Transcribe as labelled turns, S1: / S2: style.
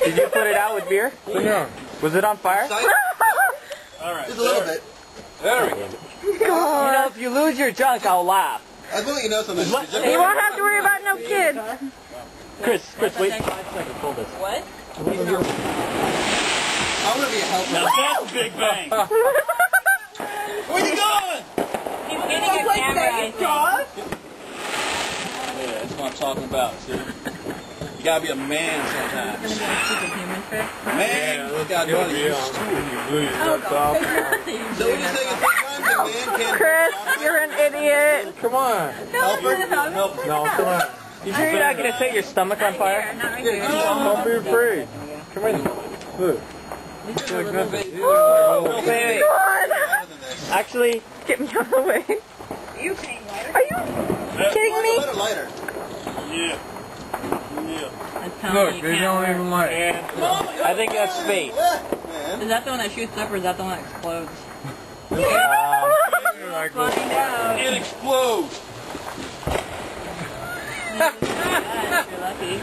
S1: Did you put it out with beer?
S2: No.
S1: Was it on fire?
S3: Alright. Just a little bit.
S2: There we go.
S1: You know, if you lose your junk, I'll laugh.
S3: I will let you know something.
S4: You won't have to worry about no kids.
S1: Chris, wait 5 seconds. Hold this.
S4: What?
S3: I'm gonna be a helper.
S2: Now that's Big Bang.
S3: Where you going?
S4: He's getting a camera, I think.
S2: Yeah, that's what I'm talking about, see? You gotta be a man sometimes.
S4: It's gonna be a stupid human trick.
S2: Man, you gotta know how to use tools. So what you saying is sometimes a man can't...
S4: Chris, you're an idiot.
S2: Come on.
S3: Helper?
S2: Help. No, come on.
S1: You sure you're not going to set your stomach on fire?
S4: Not right here.
S2: Don't be afraid. Come in. Look.
S1: Wait. Actually,
S4: Get me out of the way.
S5: You paying lighter?
S4: Are you kidding me?
S3: Lighter, lighter.
S2: Yeah.
S4: I'm telling you, you can't
S2: even light.
S1: I think that's fate.
S3: Man.
S4: Is that the one that shoots up or is that the one that explodes?
S5: Find out.
S2: It explodes.
S4: If you're lucky.